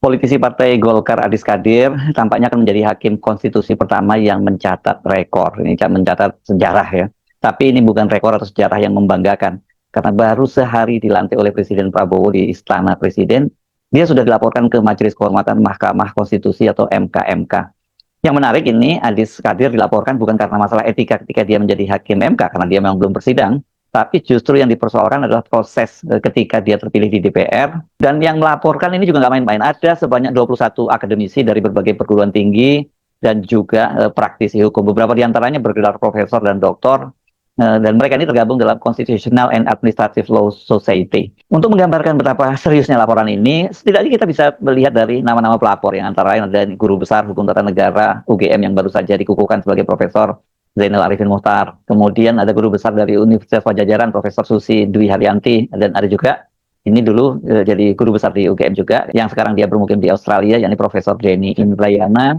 Politisi Partai Golkar Adis Kadir tampaknya akan menjadi hakim konstitusi pertama yang mencatat rekor. Ini mencatat sejarah ya. Tapi ini bukan rekor atau sejarah yang membanggakan. Karena baru sehari dilantik oleh Presiden Prabowo di Istana Presiden, dia sudah dilaporkan ke Majelis Kehormatan Mahkamah Konstitusi atau MK-MK. Yang menarik ini, Adis Kadir dilaporkan bukan karena masalah etika ketika dia menjadi hakim MK, karena dia memang belum bersidang, tapi justru yang dipersoalkan adalah proses ketika dia terpilih di DPR. Dan yang melaporkan ini juga nggak main-main. Ada sebanyak 21 akademisi dari berbagai perguruan tinggi dan juga praktisi hukum. Beberapa di antaranya bergelar profesor dan doktor. Dan mereka ini tergabung dalam Constitutional and Administrative Law Society. Untuk menggambarkan betapa seriusnya laporan ini, setidaknya kita bisa melihat dari nama-nama pelapor, yang antara lain ada Guru Besar Hukum Tata Negara UGM yang baru saja dikukuhkan sebagai Profesor Zainal Arifin Mohtar. Kemudian ada Guru Besar dari Universitas Padjadjaran Profesor Susi Dwi Haryanti, dan ada juga ini dulu jadi Guru Besar di UGM juga, yang sekarang dia bermukim di Australia, yakni Profesor Denny Indrayana,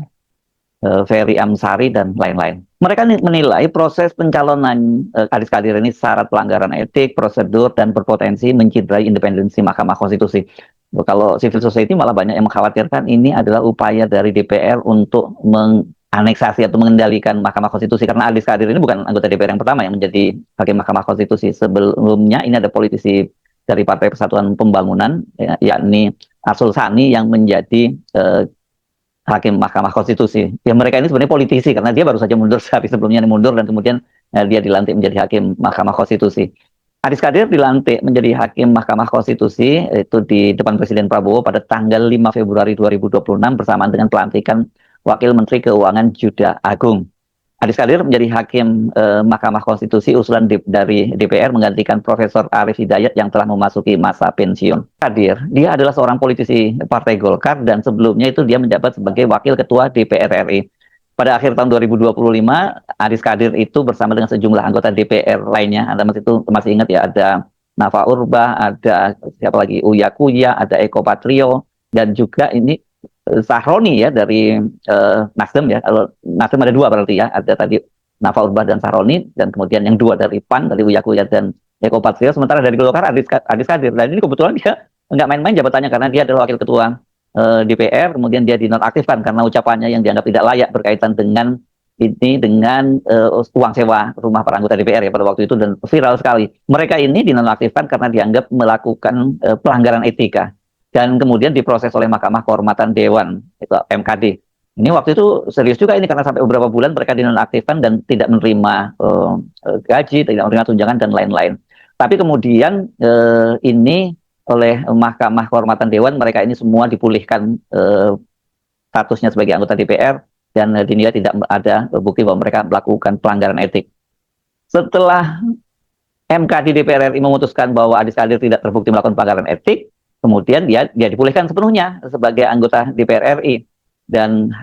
Ferry Amsari, dan lain-lain. Mereka menilai proses pencalonan Adis Kadir ini syarat pelanggaran etik, prosedur, dan berpotensi mencederai independensi Mahkamah Konstitusi. Kalau civil society malah banyak yang mengkhawatirkan ini adalah upaya dari DPR untuk menganeksasi atau mengendalikan Mahkamah Konstitusi, karena Adis Kadir ini bukan anggota DPR yang pertama yang menjadi hakim Mahkamah Konstitusi. Sebelumnya ini ada politisi dari Partai Persatuan Pembangunan, yakni Arsul Sani, yang menjadi hakim Mahkamah Konstitusi. Ya, mereka ini sebenarnya politisi karena dia baru saja mundur sehari sebelumnya mundur, dan kemudian dia dilantik menjadi hakim Mahkamah Konstitusi. Adis Kadir dilantik menjadi hakim Mahkamah Konstitusi itu di depan Presiden Prabowo pada tanggal 5 Februari 2026 bersamaan dengan pelantikan Wakil Menteri Keuangan Juda Agung. Adis Kadir menjadi hakim Mahkamah Konstitusi usulan dari DPR menggantikan Profesor Arief Hidayat yang telah memasuki masa pensiun. Kadir, dia adalah seorang politisi Partai Golkar dan sebelumnya itu dia menjabat sebagai Wakil Ketua DPR RI. Pada akhir tahun 2025, Adis Kadir itu bersama dengan sejumlah anggota DPR lainnya, Anda masih ingat ya, ada Nafa Urbah, ada siapa lagi, Uya Kuya, ada Eko Patrio, dan juga ini Sahroni ya dari Nasdem ya. Kalau Nasdem ada dua berarti ya, ada tadi Nafa Urbah dan Sahroni, dan kemudian yang dua dari PAN, dari Uya Kuya dan Eko Patrio. Sementara dari Golkar Adis Kadir, dan ini kebetulan dia nggak main-main jabatannya karena dia adalah wakil ketua DPR, kemudian dia dinonaktifkan karena ucapannya yang dianggap tidak layak berkaitan dengan uang sewa rumah para anggota DPR ya pada waktu itu, dan viral sekali. Mereka ini dinonaktifkan karena dianggap melakukan pelanggaran etika, dan kemudian diproses oleh Mahkamah Kehormatan Dewan, itu MKD. Ini waktu itu serius juga ini karena sampai beberapa bulan mereka dinonaktifkan dan tidak menerima gaji, tidak menerima tunjangan, dan lain-lain. Tapi kemudian ini oleh Mahkamah Kehormatan Dewan, mereka ini semua dipulihkan statusnya sebagai anggota DPR, dan dinilai tidak ada bukti bahwa mereka melakukan pelanggaran etik. Setelah MKD DPR RI memutuskan bahwa Adis Kadir tidak terbukti melakukan pelanggaran etik, kemudian dia dipulihkan sepenuhnya sebagai anggota DPR RI. Dan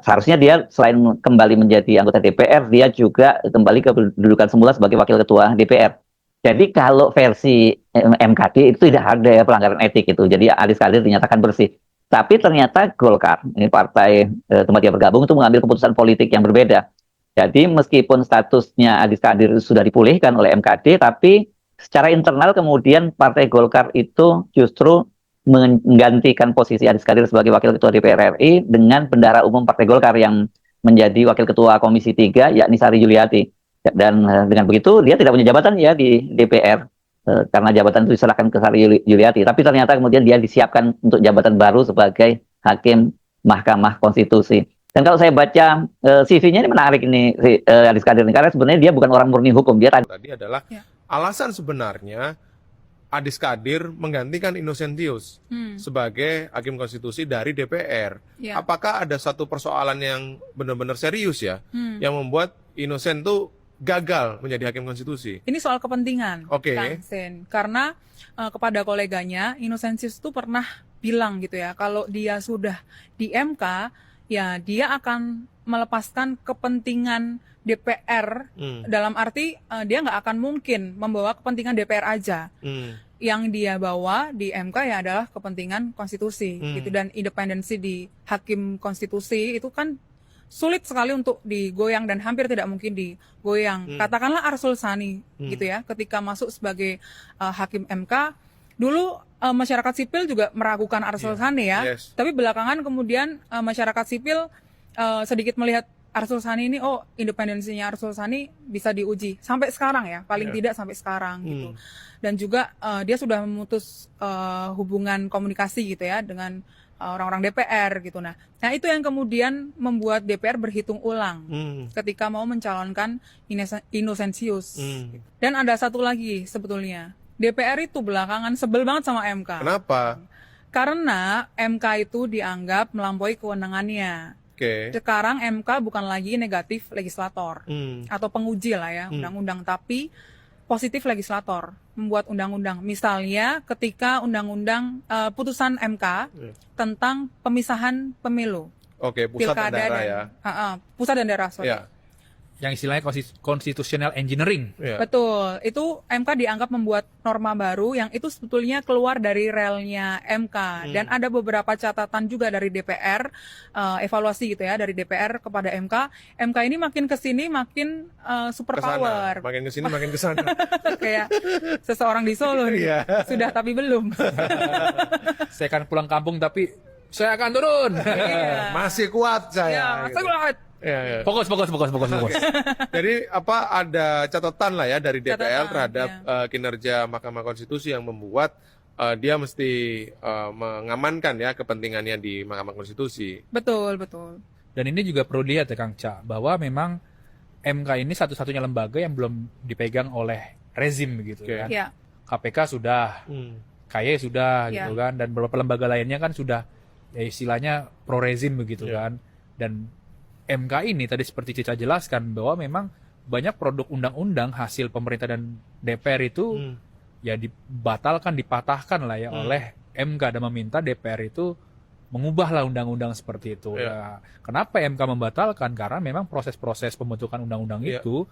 seharusnya dia selain kembali menjadi anggota DPR, dia juga kembali ke kedudukan semula sebagai wakil ketua DPR. Jadi kalau versi MKD itu tidak ada ya pelanggaran etik itu. Jadi Adis Kadir dinyatakan bersih. Tapi ternyata Golkar, ini partai tempat dia bergabung, itu mengambil keputusan politik yang berbeda. Jadi meskipun statusnya Adis Kadir sudah dipulihkan oleh MKD, tapi secara internal kemudian Partai Golkar itu justru menggantikan posisi Adis Kadir sebagai Wakil Ketua DPR RI dengan Bendahara Umum Partai Golkar yang menjadi Wakil Ketua Komisi 3, yakni Sari Yuliati. Dan dengan begitu dia tidak punya jabatan ya di DPR, karena jabatan itu diserahkan ke Sari Yuliati. Tapi ternyata kemudian dia disiapkan untuk jabatan baru sebagai Hakim Mahkamah Konstitusi. Dan kalau saya baca CV-nya ini menarik ini Adis Kadir ini, karena sebenarnya dia bukan orang murni hukum. Dia tadi adalah alasan sebenarnya Adis Kadir menggantikan Innocentius sebagai hakim konstitusi dari DPR. Apakah ada satu persoalan yang benar-benar serius ya, yang membuat Innocent tuh gagal menjadi hakim konstitusi? Ini soal kepentingan, Oke. Kang Sen. Karena kepada koleganya, Innocentius tuh pernah bilang gitu ya, kalau dia sudah di MK, ya dia akan melepaskan kepentingan DPR, dalam arti dia nggak akan mungkin membawa kepentingan DPR aja. Yang dia bawa di MK ya adalah kepentingan konstitusi gitu, dan independensi di hakim konstitusi itu kan sulit sekali untuk digoyang dan hampir tidak mungkin digoyang. Katakanlah Arsul Sani gitu ya, ketika masuk sebagai hakim MK, dulu masyarakat sipil juga meragukan Arsul Sani ya. Yes. Tapi belakangan kemudian masyarakat sipil sedikit melihat Arsul Sani ini, oh independensinya Arsul Sani bisa diuji sampai sekarang ya, paling tidak sampai sekarang gitu. Dan juga dia sudah memutus hubungan komunikasi gitu ya dengan orang-orang DPR gitu. Nah itu yang kemudian membuat DPR berhitung ulang ketika mau mencalonkan Innocentius. Dan ada satu lagi sebetulnya, DPR itu belakangan sebel banget sama MK. Kenapa? Karena MK itu dianggap melampaui kewenangannya. Sekarang MK bukan lagi negatif legislator atau penguji lah ya undang-undang, tapi positif legislator, membuat undang-undang. Misalnya ketika undang-undang putusan MK tentang pemisahan pemilu. Pusat dan daerah ya. Pusat dan daerah, sorry. Ya. Yang istilahnya constitutional engineering. Betul, itu MK dianggap membuat norma baru yang itu sebetulnya keluar dari relnya MK. Dan ada beberapa catatan juga dari DPR, evaluasi gitu ya dari DPR kepada MK. MK ini makin kesini makin superpower. Makin kesini makin kesana. Kayak seseorang di Solo nih, sudah tapi belum. Saya akan pulang kampung tapi saya akan turun. Masih kuat saya. Saya kuat. Fokus. Jadi ada catatan lah ya dari DPR terhadap kinerja Mahkamah Konstitusi yang membuat dia mesti mengamankan ya kepentingannya di Mahkamah Konstitusi. Betul. Dan ini juga perlu dilihat ya Kang Ca, bahwa memang MK ini satu-satunya lembaga yang belum dipegang oleh rezim gitu kan. KPK sudah, KY sudah gitu kan, dan beberapa lembaga lainnya kan sudah ya istilahnya pro rezim begitu kan. Dan MK ini tadi seperti Cica jelaskan bahwa memang banyak produk undang-undang hasil pemerintah dan DPR itu ya dibatalkan, dipatahkan lah ya oleh MK, dan meminta DPR itu mengubahlah undang-undang seperti itu. Ya, kenapa MK membatalkan? Karena memang proses-proses pembentukan undang-undang itu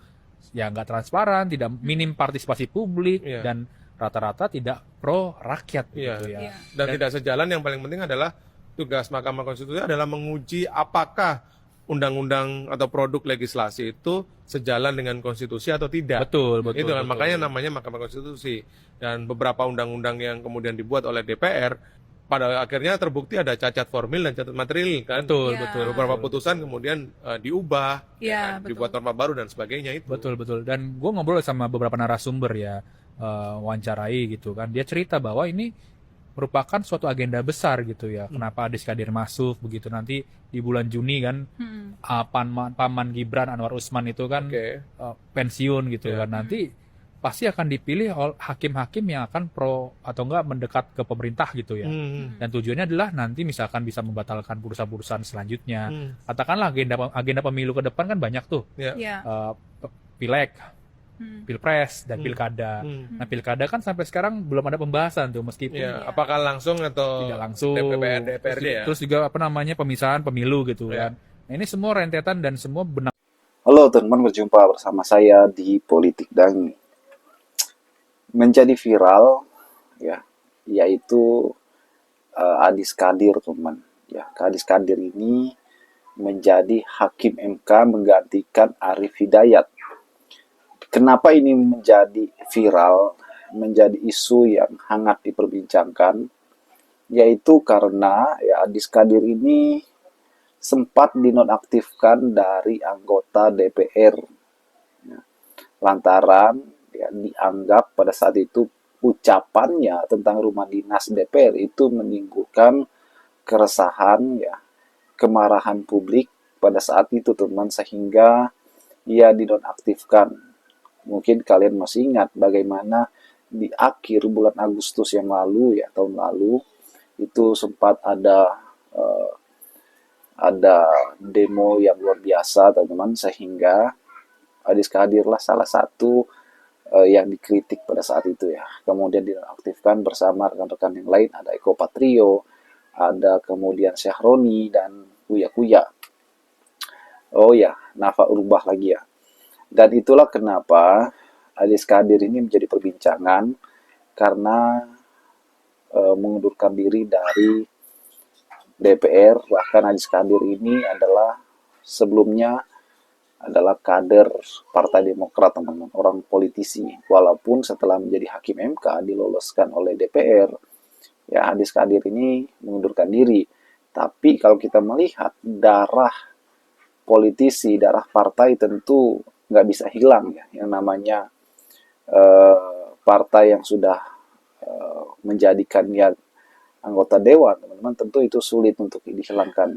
ya nggak transparan, tidak minim partisipasi publik dan rata-rata tidak pro rakyat gitu ya. Dan tidak sejalan, yang paling penting adalah tugas Mahkamah Konstitusi adalah menguji apakah undang-undang atau produk legislasi itu sejalan dengan konstitusi atau tidak. Betul. Itu kan makanya namanya Mahkamah Konstitusi. Dan beberapa undang-undang yang kemudian dibuat oleh DPR pada akhirnya terbukti ada cacat formil dan cacat material kan. Betul. Beberapa putusan kemudian diubah, dibuat norma baru dan sebagainya itu. Betul. Dan gue ngobrol sama beberapa narasumber ya, wawancarai gitu kan. Dia cerita bahwa ini merupakan suatu agenda besar gitu ya. Kenapa Adis Kadir masuk begitu, nanti di bulan Juni kan Paman Gibran Anwar Usman itu kan pensiun gitu kan. Nanti pasti akan dipilih hakim-hakim yang akan pro atau enggak mendekat ke pemerintah gitu ya. Dan tujuannya adalah nanti misalkan bisa membatalkan putusan-putusan selanjutnya. Katakanlah agenda pemilu ke depan kan banyak tuh. Pileg, Pilpres dan Pilkada. Nah, Pilkada kan sampai sekarang belum ada pembahasan tuh, meskipun apakah langsung atau tidak langsung, DPRD ya. Terus juga pemisahan pemilu gitu kan. Nah, ini semua rentetan dan semua benar. Halo teman-teman, berjumpa bersama saya di Politik Dangi. Menjadi viral ya, yaitu Adis Kadir teman. Ya, Adis Kadir ini menjadi hakim MK menggantikan Arief Hidayat. Kenapa ini menjadi viral, menjadi isu yang hangat diperbincangkan, yaitu karena ya Adis Kadir ini sempat dinonaktifkan dari anggota DPR. Ya, lantaran ya, dianggap pada saat itu ucapannya tentang rumah dinas DPR itu menimbulkan keresahan, ya, kemarahan publik pada saat itu teman, sehingga ia dinonaktifkan. Mungkin kalian masih ingat bagaimana di akhir bulan Agustus yang lalu, ya tahun lalu, itu sempat ada demo yang luar biasa teman-teman, sehingga Adis Kadir lah salah satu yang dikritik pada saat itu ya. Kemudian dinonaktifkan bersama rekan-rekan yang lain, ada Eko Patrio, ada kemudian Syahroni dan Kuya. Oh ya, Nafa Urbah lagi ya. Dan itulah kenapa Adis Kadir ini menjadi perbincangan, karena mengundurkan diri dari DPR. Bahkan Adis Kadir ini adalah sebelumnya adalah kader Partai Demokrat teman-teman, orang politisi. Walaupun setelah menjadi hakim MK diloloskan oleh DPR, ya Adis Kadir ini mengundurkan diri. Tapi kalau kita melihat darah politisi, darah partai tentu nggak bisa hilang ya. Yang namanya partai yang sudah menjadikannya anggota dewan, teman-teman, tentu itu sulit untuk dihilangkan.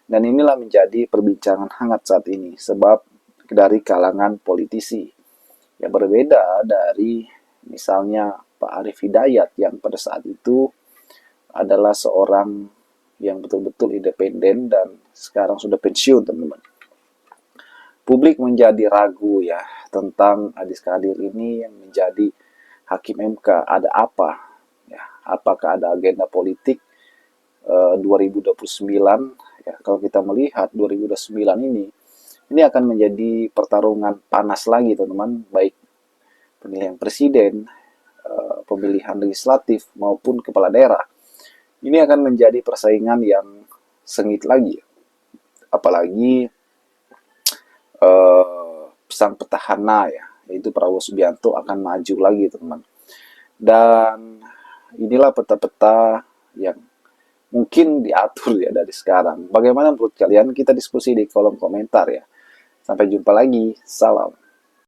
Dan inilah menjadi perbincangan hangat saat ini, sebab dari kalangan politisi. Ya berbeda dari misalnya Pak Arief Hidayat yang pada saat itu adalah seorang yang betul-betul independen dan sekarang sudah pensiun, teman-teman. Publik menjadi ragu ya tentang Adis Kadir ini yang menjadi hakim MK. Ada apa? Ya, apakah ada agenda politik 2029? Ya, kalau kita melihat 2029 ini akan menjadi pertarungan panas lagi, teman-teman, baik pemilihan presiden, pemilihan legislatif maupun kepala daerah. Ini akan menjadi persaingan yang sengit lagi, apalagi sang petahana ya, yaitu Prabowo Subianto akan maju lagi, teman-teman. Dan inilah peta-peta yang mungkin diatur ya dari sekarang. Bagaimana menurut kalian? Kita diskusi di kolom komentar ya. Sampai jumpa lagi. Salam.